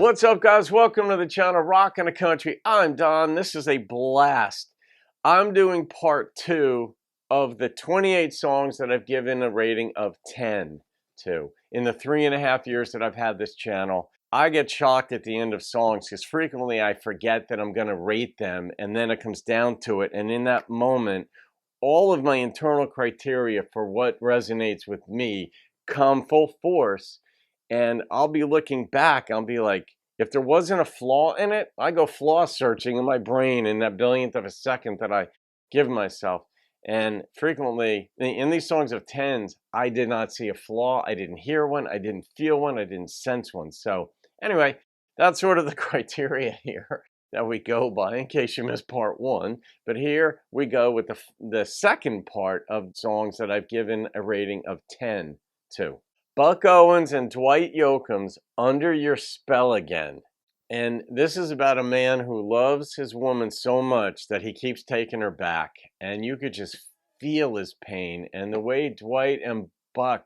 What's up, guys? Welcome to the channel Rockin' the Country. I'm Don. This is a blast. I'm doing part 2 of the 28 songs that I've given a rating of 10 to. In the 3.5 years that I've had this channel, I get shocked at the end of songs because frequently I forget that I'm going to rate them, and then it comes down to it. And in that moment, all of my internal criteria for what resonates with me come full force. And I'll be looking back, I'll be like, if there wasn't a flaw in it, I go flaw searching in my brain in that billionth of a second that I give myself. And frequently, in these songs of tens, I did not see a flaw. I didn't hear one. I didn't feel one. I didn't sense one. So anyway, that's sort of the criteria here that we go by in case you missed part 1. But here we go with the second part of songs that I've given a rating of 10 to. Buck Owens and Dwight Yoakam's Under Your Spell Again. And this is about a man who loves his woman so much that he keeps taking her back. And you could just feel his pain. And the way Dwight and Buck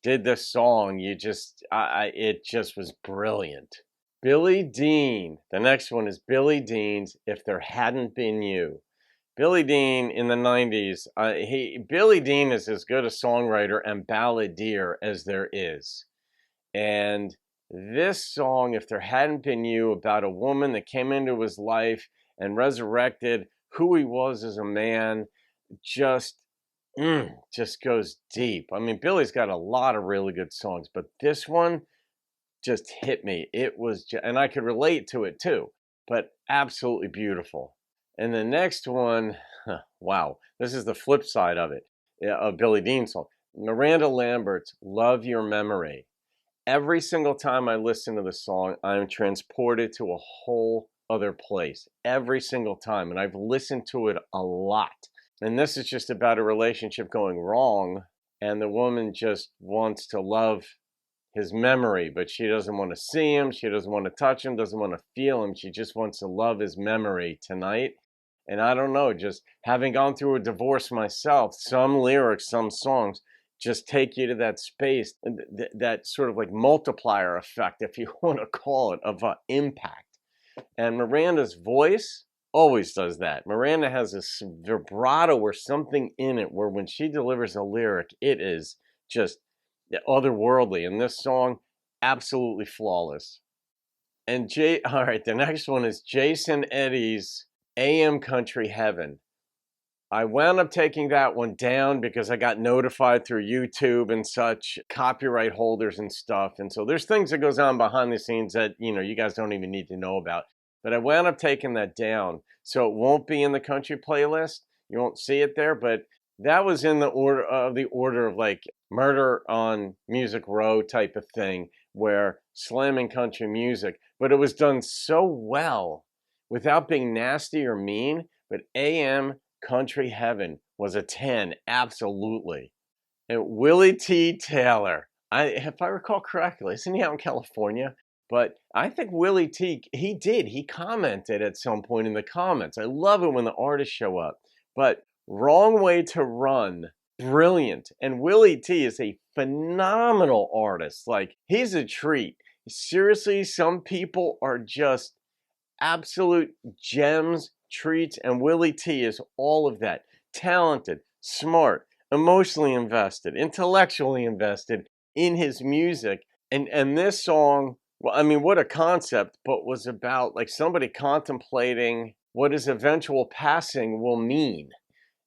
did this song, it just was brilliant. Billy Dean. The next one is Billy Dean's If There Hadn't Been You. Billy Dean in the 90s, Billy Dean is as good a songwriter and balladeer as there is. And this song, If There Hadn't Been You, about a woman that came into his life and resurrected who he was as a man, just goes deep. I mean, Billy's got a lot of really good songs, but this one just hit me. It was, and I could relate to it too, but absolutely beautiful. And the next one, wow, this is the flip side of it, of Billy Dean's song. Miranda Lambert's Love Your Memory. Every single time I listen to the song, I'm transported to a whole other place. Every single time. And I've listened to it a lot. And this is just about a relationship going wrong. And the woman just wants to love his memory, but she doesn't want to see him. She doesn't want to touch him, doesn't want to feel him. She just wants to love his memory tonight. And I don't know, just having gone through a divorce myself, some lyrics, some songs just take you to that space, that sort of like multiplier effect, if you want to call it, of impact. And Miranda's voice always does that. Miranda has this vibrato or something in it where when she delivers a lyric, it is just otherworldly. And this song, absolutely flawless. And all right, the next one is Jason Eddy's AM Country Heaven. I wound up taking that one down because I got notified through YouTube and such, copyright holders and stuff. And so there's things that goes on behind the scenes that, you guys don't even need to know about. But I wound up taking that down. So it won't be in the country playlist. You won't see it there, but that was in the order of like Murder on Music Row type of thing, where slamming country music, but it was done so well without being nasty or mean. But AM Country Heaven was a 10, absolutely. And Willie T. Taylor, if I recall correctly, isn't he out in California? But I think Willie T, he commented at some point in the comments. I love it when the artists show up. But Wrong Way to Run, brilliant. And Willie T is a phenomenal artist. Like, he's a treat. Seriously, some people are just absolute gems, treats, and Willie T is all of that. Talented, smart, emotionally invested, intellectually invested in his music. And this song, well, I mean, what a concept, but was about like somebody contemplating what his eventual passing will mean.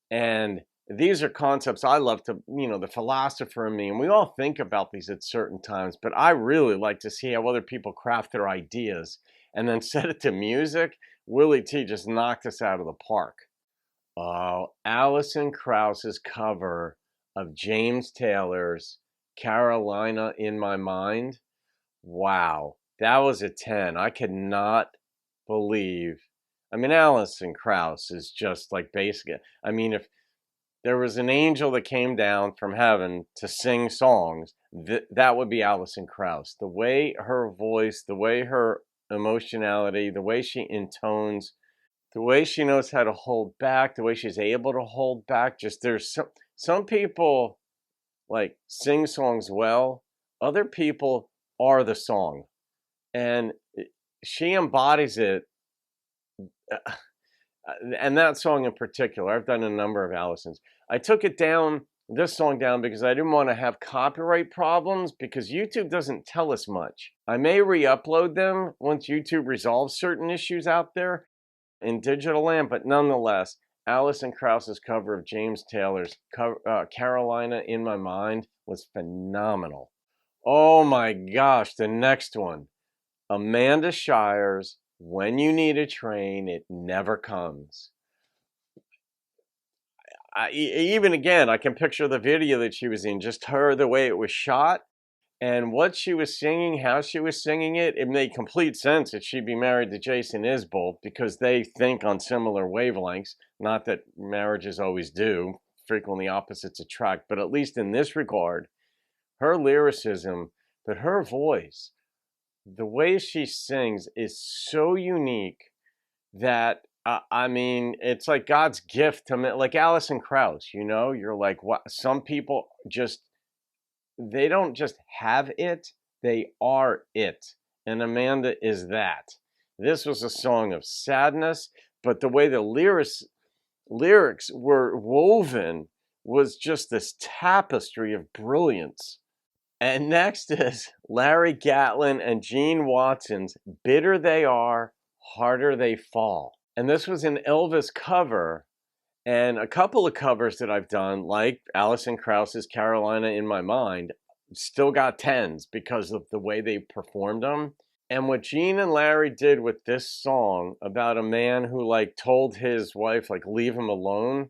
And these are concepts I love to, the philosopher in me, and we all think about these at certain times, but I really like to see how other people craft their ideas and then set it to music. Willie T just knocked us out of the park. Oh, Alison Krauss's cover of James Taylor's Carolina in My Mind. Wow, that was a 10. I could not believe. I mean, Alison Krauss is just like basic. I mean, if there was an angel that came down from heaven to sing songs, that would be Alison Krauss. The way her voice, the way her emotionality, the way she intones, the way she knows how to hold back, the way she's able to hold back. Just there's some people like sing songs well. Other people are the song. and she embodies it. And that song in particular, I've done a number of Allison's. I took this song down because I didn't want to have copyright problems because YouTube doesn't tell us much. I may re-upload them once YouTube resolves certain issues out there in digital land, but nonetheless, Alison Krauss's cover of James Taylor's Carolina in My Mind was phenomenal. Oh my gosh, the next one, Amanda Shires, When You Need a Train, It Never Comes. Even again, I can picture the video that she was in, just her, the way it was shot, and what she was singing, how she was singing it. It made complete sense that she'd be married to Jason Isbell because they think on similar wavelengths. Not that marriages always do, frequently opposites attract, but at least in this regard, her lyricism, but her voice, the way she sings is so unique that I mean, it's like God's gift to me, like Alison Krauss, you're like, what? Some people they don't just have it, they are it. And Amanda is that. This was a song of sadness, but the way the lyrics were woven was just this tapestry of brilliance. And next is Larry Gatlin and Gene Watson's Bitter They Are, Harder They Fall. And this was an Elvis cover, and a couple of covers that I've done, like Alison Krauss's Carolina in My Mind, still got 10s because of the way they performed them. And what Gene and Larry did with this song about a man who told his wife leave him alone,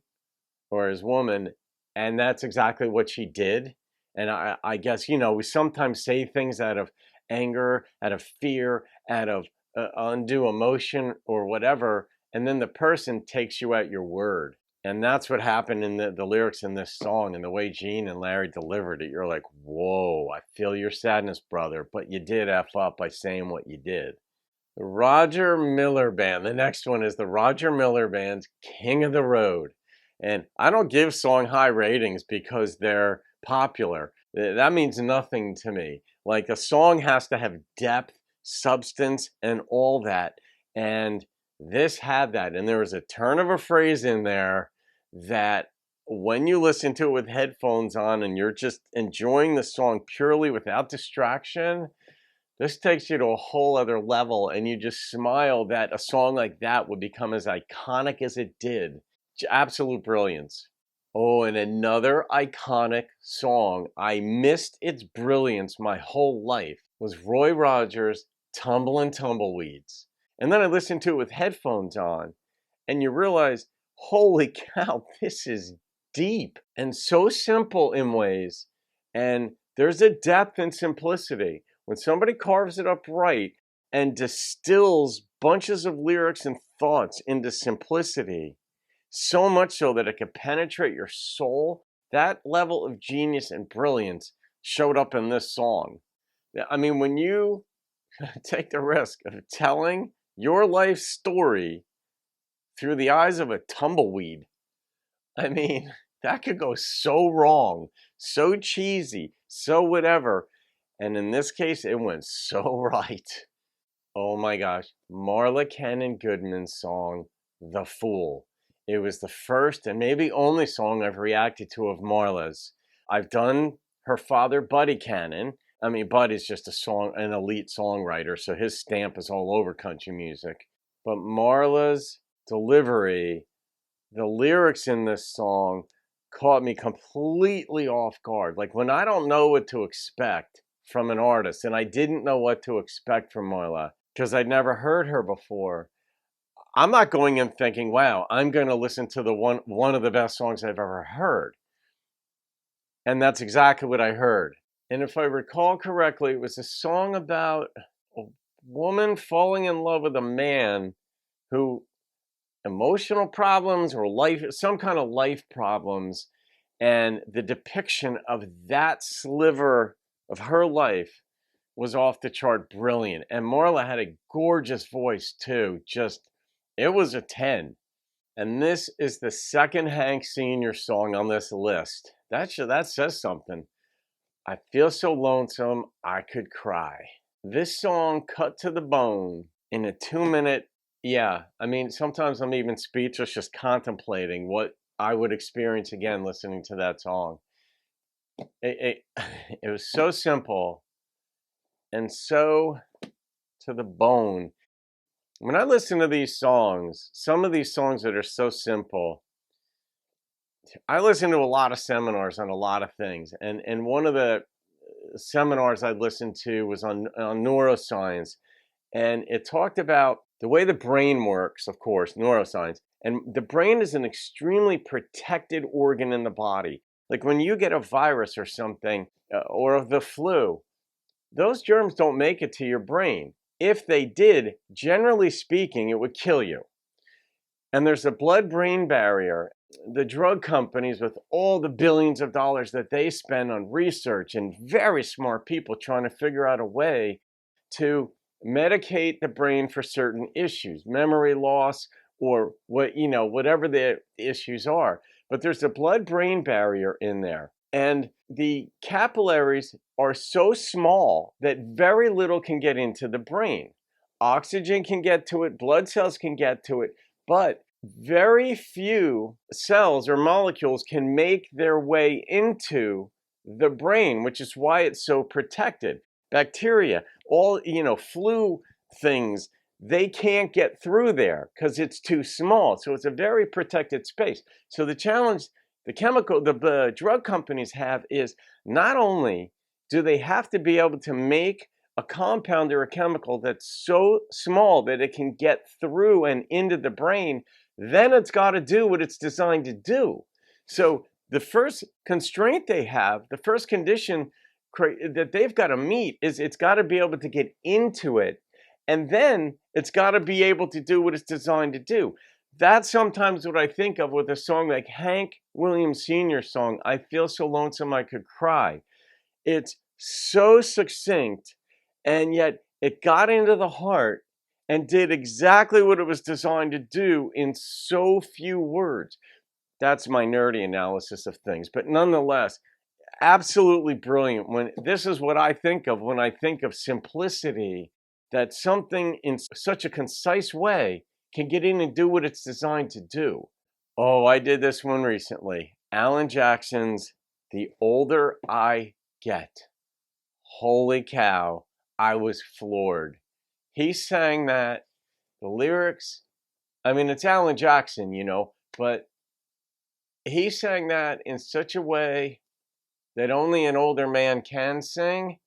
or his woman, and that's exactly what she did. And I guess, we sometimes say things out of anger, out of fear, out of undue emotion or whatever, and then the person takes you at your word. And that's what happened in the lyrics in this song, and the way Gene and Larry delivered it. You're like, whoa, I feel your sadness, brother, but you did F up by saying what you did. The Roger Miller Band. The next one is the Roger Miller Band's King of the Road. And I don't give song high ratings because they're popular. That means nothing to me. Like, a song has to have depth, substance, and all that. And this had that. And there was a turn of a phrase in there that when you listen to it with headphones on and you're just enjoying the song purely without distraction, this takes you to a whole other level, and you just smile that a song like that would become as iconic as it did. Absolute brilliance. Oh, and another iconic song, I missed its brilliance my whole life, was Roy Rogers' Tumblin' Tumbleweeds. And then I listened to it with headphones on, and you realize, holy cow, this is deep and so simple in ways. And there's a depth and simplicity. When somebody carves it up right and distills bunches of lyrics and thoughts into simplicity, so much so that it can penetrate your soul, that level of genius and brilliance showed up in this song. I mean, when you take the risk of telling your life story through the eyes of a tumbleweed, I mean, that could go so wrong, so cheesy, so whatever. And in this case, it went so right. Oh my gosh. Marla Cannon Goodman's song, The Fool. It was the first and maybe only song I've reacted to of Marla's. I've done her father, Buddy Cannon. I mean, Buddy's just an elite songwriter, so his stamp is all over country music. But Marla's delivery, the lyrics in this song caught me completely off guard. Like, when I don't know what to expect from an artist, and I didn't know what to expect from Marla because I'd never heard her before, I'm not going in thinking, wow, I'm going to listen to the one of the best songs I've ever heard. And that's exactly what I heard. And if I recall correctly, it was a song about a woman falling in love with a man who emotional problems or some kind of life problems, and the depiction of that sliver of her life was off the chart brilliant. And Marla had a gorgeous voice too. It was a 10. And this is the second Hank Sr. song on this list. That says something. I feel so lonesome, I could cry. This song cut to the bone in a 2-minute. Yeah, I mean, sometimes I'm even speechless just contemplating what I would experience again listening to that song. It was so simple and so to the bone. When I listen to these songs, some of these songs that are so simple, I listen to a lot of seminars on a lot of things, and one of the seminars I listened to was on neuroscience, and it talked about the way the brain works, of course, neuroscience. And the brain is an extremely protected organ in the body. Like when you get a virus or something, or the flu, those germs don't make it to your brain. If they did, generally speaking, it would kill you. And there's a blood-brain barrier. The drug companies, with all the billions of dollars that they spend on research and very smart people trying to figure out a way to medicate the brain for certain issues, memory loss, or whatever the issues are. But there's a blood-brain barrier in there. And the capillaries are so small that very little can get into the brain. Oxygen can get to it, blood cells can get to it, but very few cells or molecules can make their way into the brain, which is why it's so protected. Bacteria, all, flu things, they can't get through there because it's too small. So it's a very protected space. So the challenge the drug companies have is not only do they have to be able to make a compound or a chemical that's so small that it can get through and into the brain, then it's got to do what it's designed to do. So the first constraint they have, the first condition that they've got to meet is it's got to be able to get into it, and then it's got to be able to do what it's designed to do. That's sometimes what I think of with a song like Hank Williams Sr.'s song, I Feel So Lonesome I Could Cry. It's so succinct, and yet it got into the heart and did exactly what it was designed to do in so few words. That's my nerdy analysis of things, but nonetheless, absolutely brilliant. When this is what I think of when I think of simplicity, that something in such a concise way can get in and do what it's designed to do. Oh, I did this one recently. Alan Jackson's The Older I Get. Holy cow, I was floored. He sang that, the lyrics, I mean, it's Alan Jackson, but he sang that in such a way that only an older man can sing.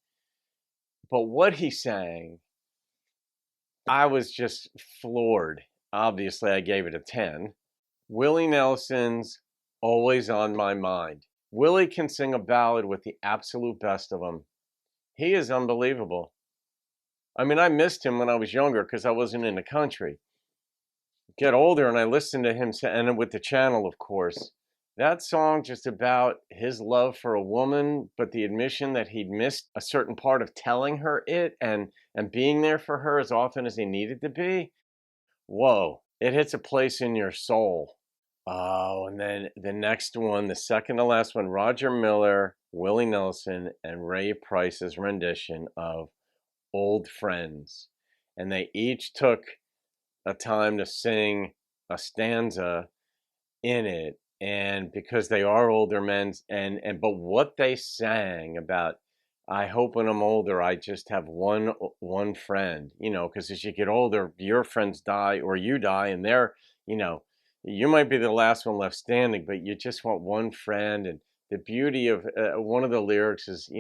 But what he sang, I was just floored. Obviously, I gave it a 10. Willie Nelson's Always on My Mind. Willie can sing a ballad with the absolute best of them. He is unbelievable. I mean, I missed him when I was younger because I wasn't in the country. Get older and I listened to him, and with the channel, of course. That song just about his love for a woman, but the admission that he'd missed a certain part of telling her it and being there for her as often as he needed to be. Whoa, it hits a place in your soul. Oh, and then the next one, the second to last one, Roger Miller, Willie Nelson, and Ray Price's rendition of Old Friends. And they each took a time to sing a stanza in it, and because they are older men, but what they sang about, I hope when I'm older I just have one friend, because as you get older your friends die or you die, and you know you might be the last one left standing, but you just want one friend. And the beauty of one of the lyrics is,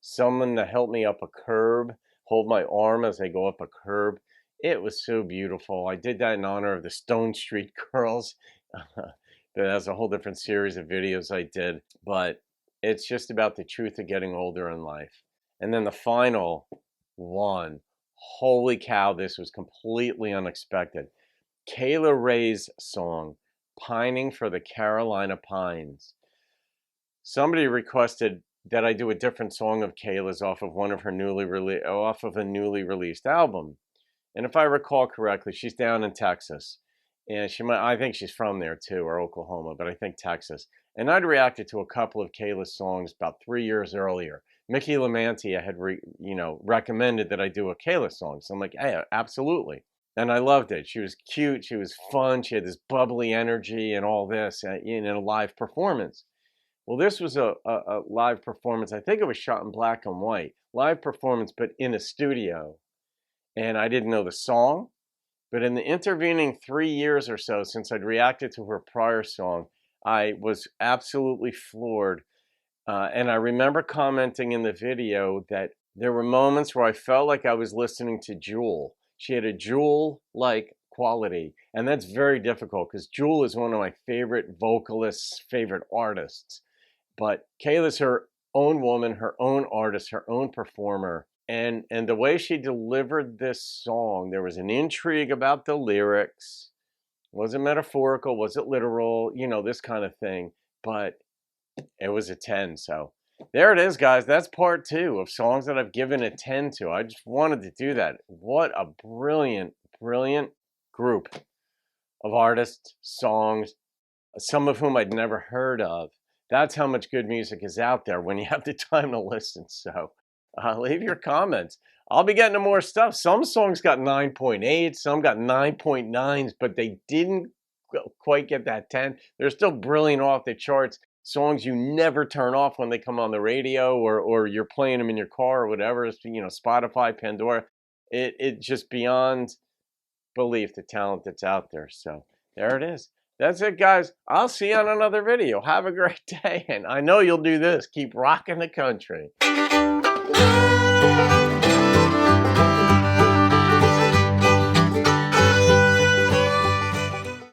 someone to help me up a curb, hold my arm as I go up a curb. It was so beautiful. I did that in honor of the Stone Street Girls. That has a whole different series of videos I did, but it's just about the truth of getting older in life. And then the final one, holy cow, this was completely unexpected. Kayla Ray's song, Pining for the Carolina Pines. Somebody requested that I do a different song of Kayla's off of a newly released album. And if I recall correctly, she's down in Texas. And I think she's from there too, or Oklahoma, but I think Texas. And I'd reacted to a couple of Kayla's songs about 3 years earlier. Mickey Lamantia had recommended that I do a Kayla song. So I'm like, hey, absolutely. And I loved it. She was cute. She was fun. She had this bubbly energy and all this in a live performance. Well, this was a live performance. I think it was shot in black and white. Live performance, but in a studio. And I didn't know the song. But in the intervening 3 years or so since I'd reacted to her prior song, I was absolutely floored. And I remember commenting in the video that there were moments where I felt like I was listening to Jewel. She had a Jewel-like quality, and that's very difficult because Jewel is one of my favorite vocalists, favorite artists. But Kayla's her own woman, her own artist, her own performer. And the way she delivered this song, there was an intrigue about the lyrics. Was it metaphorical? Was it literal? This kind of thing. But it was a 10. So there it is, guys. That's part 2 of songs that I've given a 10 to. I just wanted to do that. What a brilliant, brilliant group of artists, songs, some of whom I'd never heard of. That's how much good music is out there when you have the time to listen. So leave your comments. I'll be getting to more stuff. Some songs got 9.8, some got 9.9s, but they didn't quite get that 10. They're still brilliant off the charts. Songs you never turn off when they come on the radio or you're playing them in your car or whatever, Spotify, Pandora. It's just beyond belief the talent that's out there. So there it is. That's it, guys. I'll see you on another video. Have a great day. And I know you'll do this. Keep rocking the country.